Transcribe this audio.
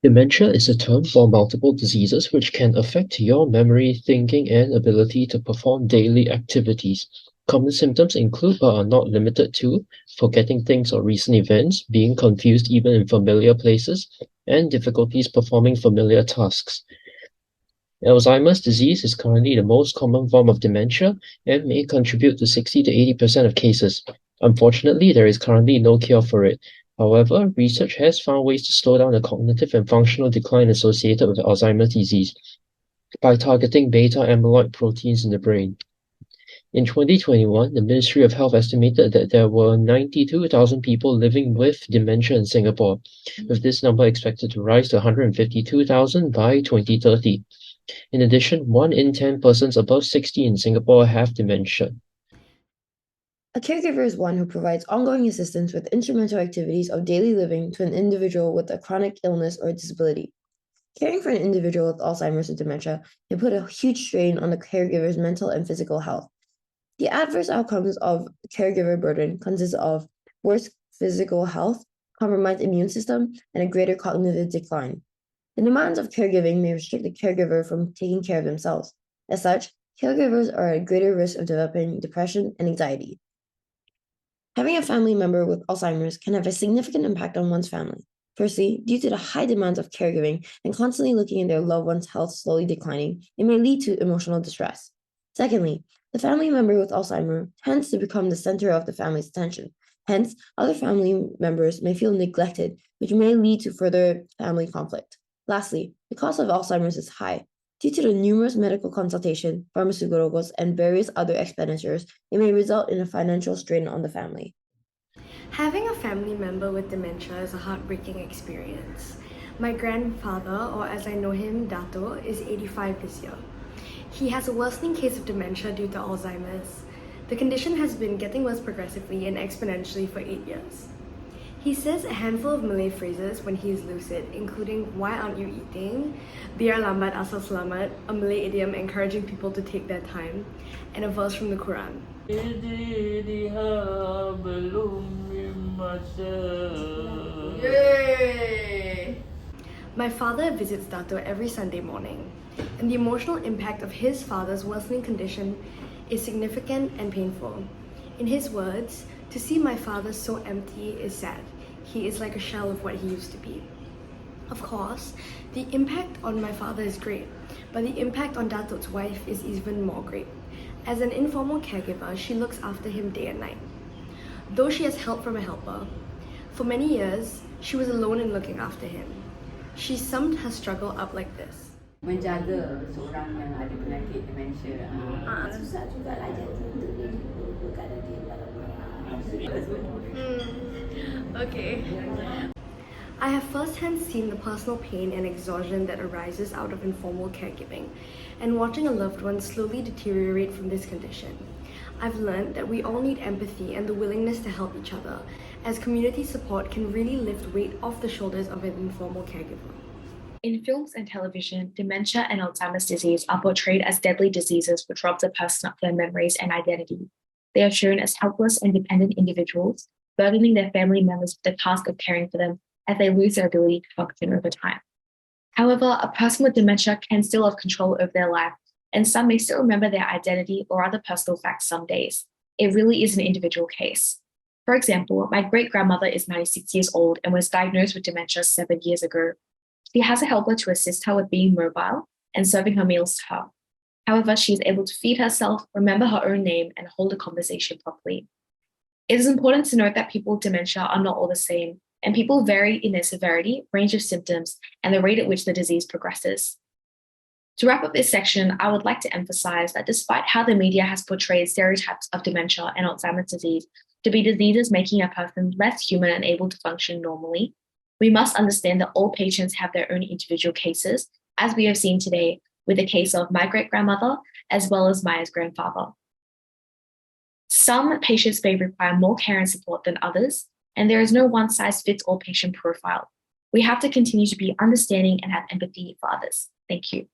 Dementia is a term for multiple diseases which can affect your memory, thinking, and ability to perform daily activities. Common symptoms include, but are not limited to, forgetting things or recent events, being confused even in familiar places, and difficulties performing familiar tasks. Alzheimer's disease is currently the most common form of dementia and may contribute to 60 to 80% of cases. Unfortunately, there is currently no cure for it. However, research has found ways to slow down the cognitive and functional decline associated with Alzheimer's disease by targeting beta amyloid proteins in the brain. In 2021, the Ministry of Health estimated that there were 92,000 people living with dementia in Singapore, with this number expected to rise to 152,000 by 2030. In addition, 1 in 10 persons above 60 in Singapore have dementia. A caregiver is one who provides ongoing assistance with instrumental activities of daily living to an individual with a chronic illness or disability. Caring for an individual with Alzheimer's or dementia can put a huge strain on the caregiver's mental and physical health. The adverse outcomes of caregiver burden consist of worse physical health, compromised immune system, and a greater cognitive decline. The demands of caregiving may restrict the caregiver from taking care of themselves. As such, caregivers are at greater risk of developing depression and anxiety. Having a family member with Alzheimer's can have a significant impact on one's family. Firstly, due to the high demands of caregiving and constantly looking at their loved one's health slowly declining, it may lead to emotional distress. Secondly, the family member with Alzheimer's tends to become the center of the family's attention. Hence, other family members may feel neglected, which may lead to further family conflict. Lastly, the cost of Alzheimer's is high. Due to the numerous medical consultation, pharmaceuticals, and various other expenditures, it may result in a financial strain on the family. Having a family member with dementia is a heartbreaking experience. My grandfather, or as I know him, Dato, is 85 this year. He has a worsening case of dementia due to Alzheimer's. The condition has been getting worse progressively and exponentially for 8 years. He says a handful of Malay phrases when he is lucid, including "Why aren't you eating?", "Biar lambat asal selamat", a Malay idiom encouraging people to take their time, and a verse from the Quran. Yay! My father visits Dato every Sunday morning, and the emotional impact of his father's worsening condition is significant and painful. In his words, "To see my father so empty is sad. He is like a shell of what he used to be." Of course, the impact on my father is great, but the impact on Dato's wife is even more great. As an informal caregiver, she looks after him day and night. Though she has help from a helper, for many years, she was alone in looking after him. She summed her struggle up like this. Menjaga seorang yang ada penyakit dementia susah juga lah jadi untuk dia kat dia Okay. I have firsthand seen the personal pain and exhaustion that arises out of informal caregiving and watching a loved one slowly deteriorate from this condition. I've learned that we all need empathy and the willingness to help each other, as community support can really lift weight off the shoulders of an informal caregiver. In films and television, dementia and Alzheimer's disease are portrayed as deadly diseases which rob the person of their memories and identity. They are shown as helpless and dependent individuals, burdening their family members with the task of caring for them as they lose their ability to function over time. However, a person with dementia can still have control over their life, and some may still remember their identity or other personal facts some days. It really is an individual case. For example, my great-grandmother is 96 years old and was diagnosed with dementia 7 years ago. She has a helper to assist her with being mobile and serving her meals to her. However, she is able to feed herself, remember her own name, and hold a conversation properly. It is important to note that people with dementia are not all the same, and people vary in their severity, range of symptoms, and the rate at which the disease progresses. To wrap up this section, I would like to emphasize that despite how the media has portrayed stereotypes of dementia and Alzheimer's disease to be diseases making a person less human and able to function normally, we must understand that all patients have their own individual cases, as we have seen today with the case of my great-grandmother, as well as Maya's grandfather. Some patients may require more care and support than others, and there is no one-size-fits-all patient profile. We have to continue to be understanding and have empathy for others. Thank you.